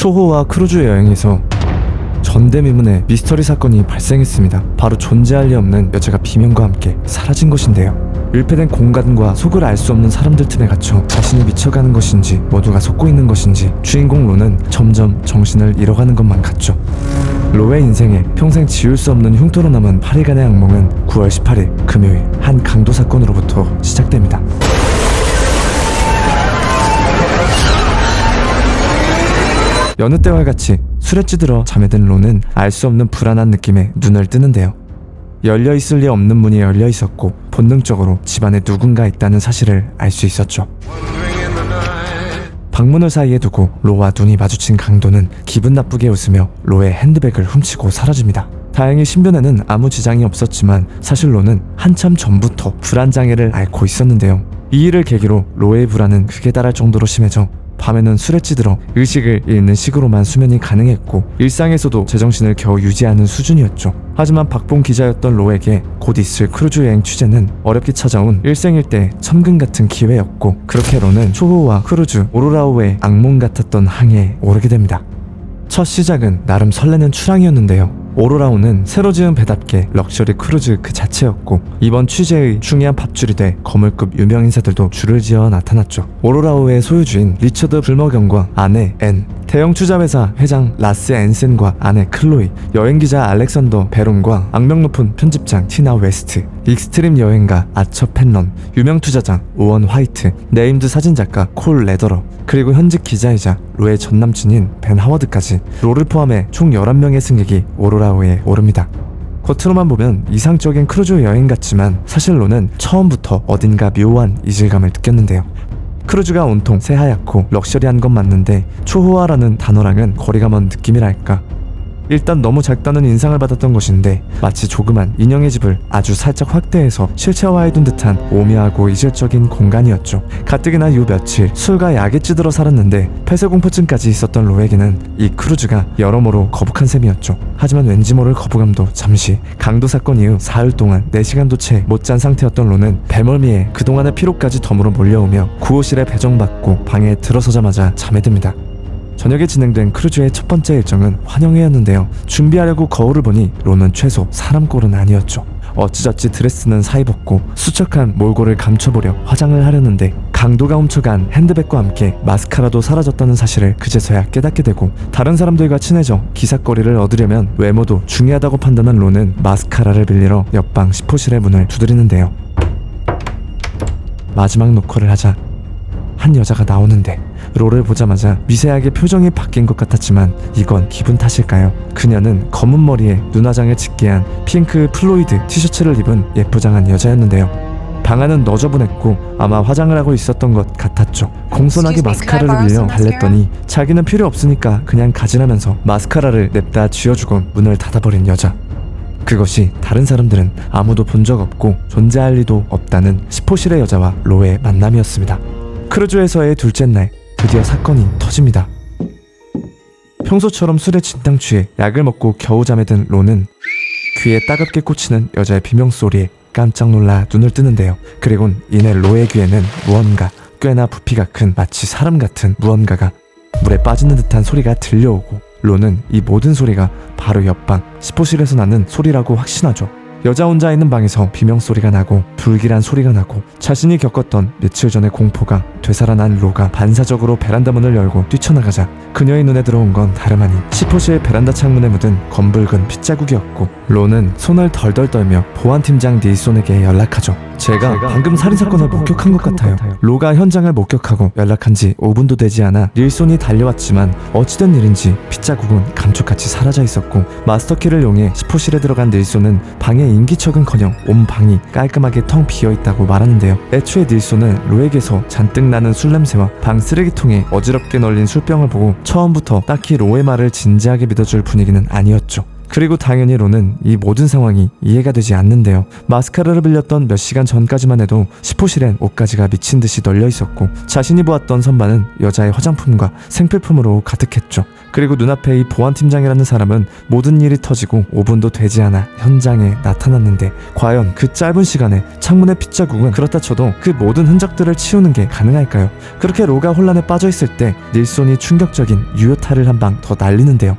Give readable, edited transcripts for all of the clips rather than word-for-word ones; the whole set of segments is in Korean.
초호와 크루즈 여행에서 전대미문의 미스터리 사건이 발생했습니다. 바로 존재할 리 없는 여자가 비명과 함께 사라진 것인데요. 밀폐된 공간과 속을 알 수 없는 사람들 틈에 갇혀 자신이 미쳐가는 것인지 모두가 속고 있는 것인지 주인공 로는 점점 정신을 잃어가는 것만 같죠. 로의 인생에 평생 지울 수 없는 흉터로 남은 8일간의 악몽은 9월 18일 금요일 한 강도 사건으로부터 시작됩니다. 여느 때와 같이 술에 찌들어 잠에 든 로는 알 수 없는 불안한 느낌에 눈을 뜨는데요. 열려있을 리 없는 문이 열려있었고 본능적으로 집안에 누군가 있다는 사실을 알 수 있었죠. 방문을 사이에 두고 로와 눈이 마주친 강도는 기분 나쁘게 웃으며 로의 핸드백을 훔치고 사라집니다. 다행히 신변에는 아무 지장이 없었지만 사실 로는 한참 전부터 불안장애를 앓고 있었는데요. 이 일을 계기로 로의 불안은 극에 달할 정도로 심해져 밤에는 술에 찌들어 의식을 잃는 식으로만 수면이 가능했고 일상에서도 제정신을 겨우 유지하는 수준이었죠. 하지만 박봉 기자였던 로에게 곧 있을 크루즈 여행 취재는 어렵게 찾아온 일생일대 천금 같은 기회였고 그렇게 로는 초호와 크루즈 오로라호의 악몽 같았던 항해에 오르게 됩니다. 첫 시작은 나름 설레는 출항이었는데요. 오로라호는 새로 지은 배답게 럭셔리 크루즈 그 자체였고 이번 취재의 중요한 밧줄이 돼 거물급 유명 인사들도 줄을 지어 나타났죠. 오로라호의 소유주인 리처드 불머경과 아내 앤, 대형 투자회사 회장 라스 앤센과 아내 클로이, 여행기자 알렉산더 베론과 악명 높은 편집장 티나 웨스트, 익스트림 여행가 아처 펜런, 유명 투자자 오원 화이트, 네임드 사진작가 콜 레더러, 그리고 현직 기자이자 로의 전남친인 벤 하워드까지 로를 포함해 총 11명의 승객이 오로라호에 오릅니다. 겉으로만 보면 이상적인 크루즈 여행 같지만 사실 로는 처음부터 어딘가 묘한 이질감을 느꼈는데요. 크루즈가 온통 새하얗고 럭셔리한 건 맞는데 초호화라는 단어랑은 거리가 먼 느낌이랄까. 일단 너무 작다는 인상을 받았던 것인데 마치 조그만 인형의 집을 아주 살짝 확대해서 실체화해둔 듯한 오묘하고 이질적인 공간이었죠. 가뜩이나 요 며칠 술과 약에 찌들어 살았는데 폐쇄공포증까지 있었던 로에게는 이 크루즈가 여러모로 거북한 셈이었죠. 하지만 왠지 모를 거부감도 잠시 강도 사건 이후 사흘 동안 4시간도 채 못 잔 상태였던 로는 배멀미에 그동안의 피로까지 덤으로 몰려오며 구호실에 배정받고 방에 들어서자마자 잠에 듭니다. 저녁에 진행된 크루즈의 첫 번째 일정은 환영회였는데요. 준비하려고 거울을 보니 로는 최소 사람 꼴은 아니었죠. 어찌저찌 드레스는 사입었고 수척한 몰골을 감춰보려 화장을 하려는데 강도가 훔쳐간 핸드백과 함께 마스카라도 사라졌다는 사실을 그제서야 깨닫게 되고 다른 사람들과 친해져 기사거리를 얻으려면 외모도 중요하다고 판단한 로는 마스카라를 빌리러 옆방 시포실의 문을 두드리는데요. 마지막 녹화를 하자 한 여자가 나오는데 로를 보자마자 미세하게 표정이 바뀐 것 같았지만 이건 기분 탓일까요? 그녀는 검은 머리에 눈화장을 짙게 한 핑크 플로이드 티셔츠를 입은 예쁘장한 여자였는데요. 방안은 너저분했고 아마 화장을 하고 있었던 것 같았죠. 공손하게 마스카라를 빌려 달랬더니 자기는 필요 없으니까 그냥 가지라면서 마스카라를 냅다 쥐어주고 문을 닫아버린 여자. 그것이 다른 사람들은 아무도 본 적 없고 존재할 리도 없다는 시포실의 여자와 로의 만남이었습니다. 크루즈에서의 둘째 날 드디어 사건이 터집니다. 평소처럼 술에 진탕 취해 약을 먹고 겨우 잠에 든 로는 귀에 따갑게 꽂히는 여자의 비명소리에 깜짝 놀라 눈을 뜨는데요. 그리곤 이내 로의 귀에는 무언가 꽤나 부피가 큰 마치 사람 같은 무언가가 물에 빠지는 듯한 소리가 들려오고 로는 이 모든 소리가 바로 옆방 시포실에서 나는 소리라고 확신하죠. 여자 혼자 있는 방에서 비명소리가 나고 불길한 소리가 나고 자신이 겪었던 며칠 전의 공포가 되살아난 로가 반사적으로 베란다 문을 열고 뛰쳐나가자 그녀의 눈에 들어온 건 다름 아닌 시포실 베란다 창문에 묻은 검붉은 핏자국이었고 로는 손을 덜덜 떨며 보안팀장 닐손에게 연락하죠. 제가 방금 살인사건을 목격한 것 같아요. 로가 현장을 목격하고 연락한 지 5분도 되지 않아 닐손이 달려왔지만 어찌된 일인지 핏자국은 감쪽같이 사라져 있었고 마스터키를 이용해 시포실에 들어간 닐손은 방에 인기척은커녕 온 방이 깔끔하게 텅 비어있다고 말하는데요. 애초에 닐손은 로에게서 잔뜩 나는 술냄새와 방 쓰레기통에 어지럽게 널린 술병을 보고 처음부터 딱히 로의 말을 진지하게 믿어줄 분위기는 아니었죠. 그리고 당연히 로는 이 모든 상황이 이해가 되지 않는데요. 마스카라를 빌렸던 몇 시간 전까지만 해도 시포실엔 옷가지가 미친 듯이 널려 있었고 자신이 보았던 선반은 여자의 화장품과 생필품으로 가득했죠. 그리고 눈앞에 이 보안팀장이라는 사람은 모든 일이 터지고 5분도 되지 않아 현장에 나타났는데 과연 그 짧은 시간에 창문의 핏자국은 그렇다 쳐도 그 모든 흔적들을 치우는 게 가능할까요? 그렇게 로가 혼란에 빠져 있을 때 닐손이 충격적인 유효타를 한 방 더 날리는데요.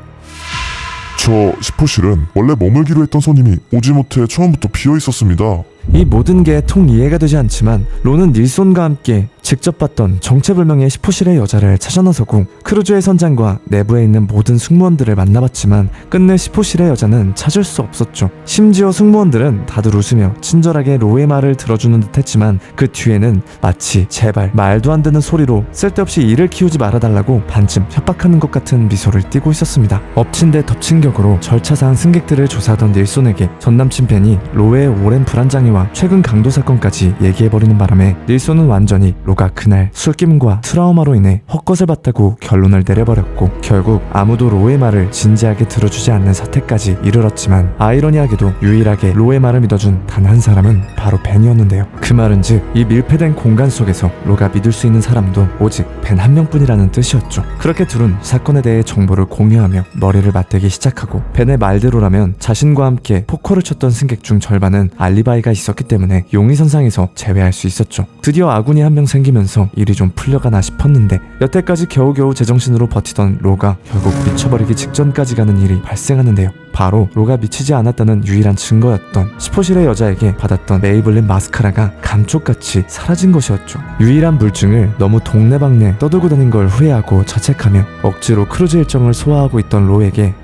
저 시포실은 원래 머물기로 했던 손님이 오지 못해 처음부터 비어 있었습니다. 이 모든 게 통 이해가 되지 않지만 로는 닐손과 함께 직접 봤던 정체불명의 시포실의 여자를 찾아 나서고 크루즈의 선장과 내부에 있는 모든 승무원들을 만나봤지만 끝내 시포실의 여자는 찾을 수 없었죠. 심지어 승무원들은 다들 웃으며 친절하게 로의 말을 들어주는 듯 했지만 그 뒤에는 마치 제발 말도 안 되는 소리로 쓸데없이 일을 키우지 말아달라고 반쯤 협박하는 것 같은 미소를 띠고 있었습니다. 엎친 데 덮친 격으로 절차상 승객들을 조사하던 닐손에게 전남친 벤이 로의 오랜 불안장애와 최근 강도 사건까지 얘기해버리는 바람에 닐손은 완전히 로가 그날 술김과 트라우마로 인해 헛것을 봤다고 결론을 내려버렸고 결국 아무도 로의 말을 진지하게 들어주지 않는 사태까지 이르렀지만 아이러니하게도 유일하게 로의 말을 믿어준 단 한 사람은 바로 벤이었는데요. 그 말은즉 이 밀폐된 공간 속에서 로가 믿을 수 있는 사람도 오직 벤 한 명뿐이라는 뜻이었죠. 그렇게 둘은 사건에 대해 정보를 공유하며 머리를 맞대기 시작하고 벤의 말대로라면 자신과 함께 포커를 쳤던 승객 중 절반은 알리바이가 있었기 때문에 용의선상에서 제외할 수 있었죠. 드디어 아군이 한 명 생기면서 일이 좀 풀려가나 싶었는데 여태까지 겨우겨우 제정신으로 버티던 로가 결국 미쳐버리기 직전까지 가는 일이 발생하는데요. 바로 로가 미치지 않았다는 유일한 증거였던 시포실의 여자에게 받았던 메이블린 마스카라가 감쪽같이 사라진 것이었죠. 유일한 물증을 너무 동네방네 떠들고 다닌 걸 후회하고 자책하며 억지로 크루즈 일정을 소화하고 있던 로에게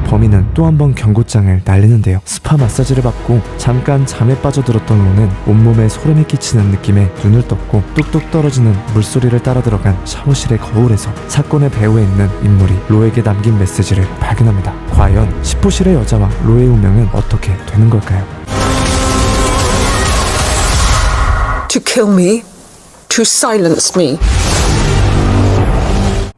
범인은 또 한 번 경고장을 날리는데요. 스파 마사지를 받고 잠깐 잠에 빠져들었던 로는 온몸에 소름이 끼치는 느낌에 눈을 떴고 뚝뚝 떨어지는 물소리를 따라 들어간 샤워실의 거울에서 사건의 배후에 있는 인물이 로에게 남긴 메시지를 발견합니다. 과연 시포실의 여자와 로의 운명은 어떻게 되는 걸까요? To kill me, to silence me.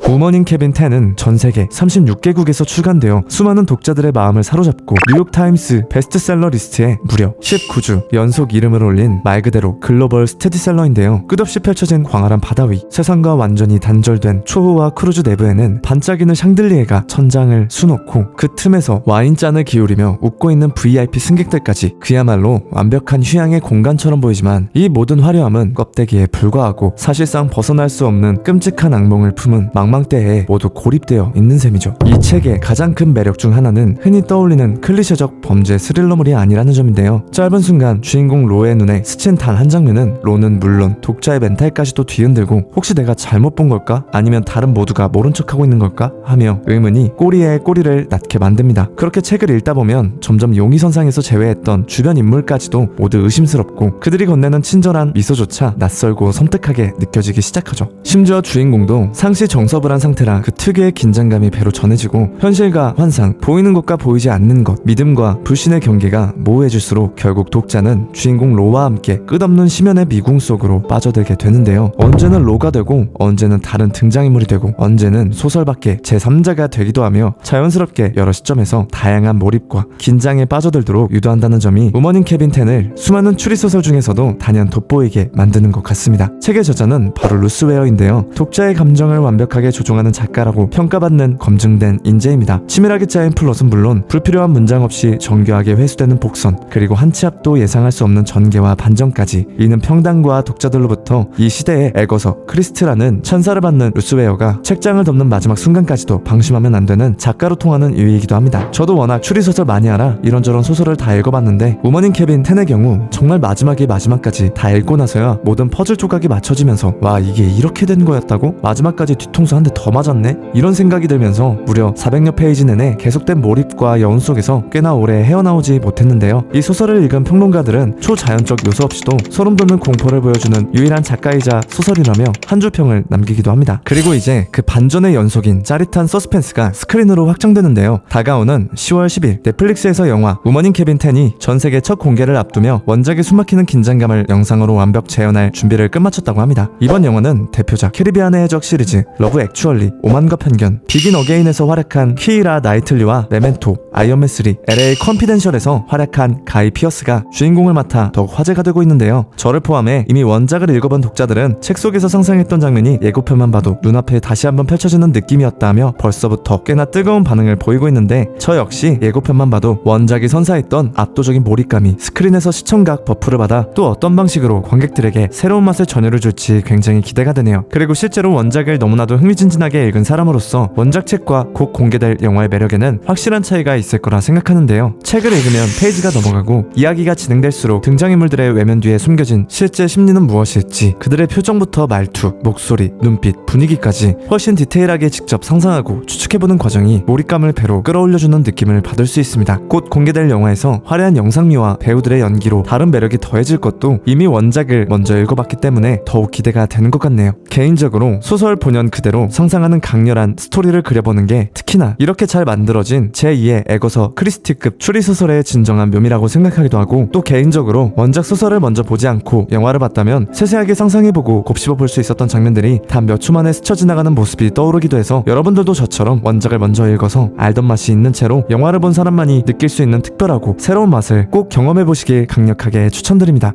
우먼인 케빈 10은 전 세계 36개국에서 출간되어 수많은 독자들의 마음을 사로잡고 뉴욕타임스 베스트셀러 리스트에 무려 19주 연속 이름을 올린 말 그대로 글로벌 스테디셀러인데요. 끝없이 펼쳐진 광활한 바다 위, 세상과 완전히 단절된 초호화 크루즈 내부에는 반짝이는 샹들리에가 천장을 수놓고 그 틈에서 와인잔을 기울이며 웃고 있는 VIP 승객들까지 그야말로 완벽한 휴양의 공간처럼 보이지만 이 모든 화려함은 껍데기에 불과하고 사실상 벗어날 수 없는 끔찍한 악몽을 품은 망망대해에 모두 고립되어 있는 셈이죠. 이 책의 가장 큰 매력 중 하나는 흔히 떠올리는 클리셰적 범죄 스릴러물이 아니라는 점인데요. 짧은 순간 주인공 로의 눈에 스친 단 한 장면은 로는 물론 독자의 멘탈까지도 뒤흔들고 혹시 내가 잘못 본 걸까? 아니면 다른 모두가 모른 척하고 있는 걸까? 하며 의문이 꼬리에 꼬리를 낳게 만듭니다. 그렇게 책을 읽다 보면 점점 용의선상에서 제외했던 주변 인물까지도 모두 의심스럽고 그들이 건네는 친절한 미소조차 낯설고 섬뜩하게 느껴지기 시작하죠. 심지어 주인공도 상시 정서불안 상태라 그 특유의 긴장감이 배로 전해지고 현실과 환상, 보이는 것과 보이지 않는 것, 믿음과 불신의 경계가 모호해질수록 결국 독자는 주인공 로와 함께 끝없는 심연의 미궁 속으로 빠져들게 되는데요. 언제는 로가 되고 언제는 다른 등장인물이 되고 언제는 소설밖에 제3자가 되기도 하며 자연스럽게 여러 시점에서 다양한 몰입과 긴장에 빠져들도록 유도한다는 점이 우먼인 케빈 10을 수많은 추리소설 중에서도 단연 돋보이게 만드는 것 같습니다. 책의 저자는 바로 루스 웨어인데요. 독자의 감정을 완벽하게 조종하는 작가라고 평가받는 검증된 인재입니다. 치밀하게 짜인 플롯은 물론 불필요한 문장 없이 정교하게 회수되는 복선, 그리고 한 치 앞도 예상할 수 없는 전개와 반전까지 이는 평단과 독자들로부터 이 시대의 애거서 크리스트라는 찬사를 받는 루스 웨어가 책장을 덮는 마지막 순간까지도 방심하면 안 되는 작가로 통하는 이유이기도 합니다. 저도 워낙 추리소설 많이 알아 이런저런 소설을 다 읽어봤는데 우먼인 케빈 10의 경우 정말 마지막까지 다 읽고 나서야 모든 퍼즐 조각이 맞춰지면서 와 이게 이렇게 된 거였다고? 마지막까지 뒤통수 한 대 더 맞았네? 이런 생각이 들면서 무려 400여 페이지 내내 계속된 몰입과 여운 속에서 꽤나 오래 헤어나오지 못했는데요. 이 소설을 읽은 평론가들은 초자연적 요소 없이도 소름 돋는 공포를 보여주는 유일한 작가이자 소설이라며 한 줄 평을 남기기도 합니다. 그리고 이제 그 반전의 연속인 짜릿한 서스펜스가 스크린으로 확정되는데요. 다가오는 10월 10일 넷플릭스에서 영화 우먼인 케빈 10이 전 세계 첫 공개를 앞두며 원작의 숨막히는 긴장감을 영상으로 완벽 재현할 준비를 끝마쳤다고 합니다. 이번 영화는 대표작 캐리비안의 해적 시리즈 러브 액츄얼리, 오만과 편견, 비긴 어게인에서 활약한 키이라 나이틀리와 메멘토, 아이언맨 3, LA 컨피덴셜에서 활약한 가이 피어스가 주인공을 맡아 더욱 화제가 되고 있는데요. 저를 포함해 이미 원작을 읽어본 독자들은 책 속에서 상상했던 장면이 예고편만 봐도 눈앞에 다시 한번 펼쳐지는 느낌이었다며 벌써부터 꽤나 뜨거운 반응을 보이고 있는데, 저 역시 예고편만 봐도 원작이 선사했던 압도적인 몰입감이 스크린에서 시청각 버프를 받아 또 어떤 방식으로 관객들에게 새로운 맛의 전율을 줄지 굉장히 기대가 되네요. 그리고 실제로 원작을 너무나도 흥미진진하게 읽은 사람으로서 원작 책과 곧 공개될 영화의 매력에는 확실한 차이가 있을 거라 생각하는데요. 책을 읽으면 페이지가 넘어가고 이야기가 진행될수록 등장인물들의 외면 뒤에 숨겨진 실제 심리는 무엇일지, 그들의 표정부터 말투, 목소리, 눈빛, 분위기까지 훨씬 디테일하게 직접 상상하고 추측해보는 과정이 몰입감을 배로 끌어올려주는 느낌을 받을 수 있습니다. 곧 공개될 영화에서 화려한 영상미와 배우들의 연기로 다른 매력이 더해질 것도 이미 원작을 먼저 읽어봤기 때문에 더욱 기대가 되는 것 같네요. 개인적으로 소설 본연 그대로 상상하는 강렬한 스토리를 그려보는 게 특히나 이렇게 잘 만들어진 제2의 애거서 크리스티급 추리소설의 진정한 묘미라고 생각하기도 하고, 또 개인적으로 원작 소설을 먼저 보지 않고 영화를 봤다면 세세하게 상상해보고 곱씹어볼 수 있었던 장면들이 단 몇 초 만에 스쳐 지나가는 모습이 떠오르기도 해서 여러분들도 저처럼 원작을 먼저 읽어서 알던 맛이 있는 채로 영화를 본 사람만이 느낄 수 있는 특별하고 새로운 맛을 꼭 경험해보시길 강력하게 추천드립니다.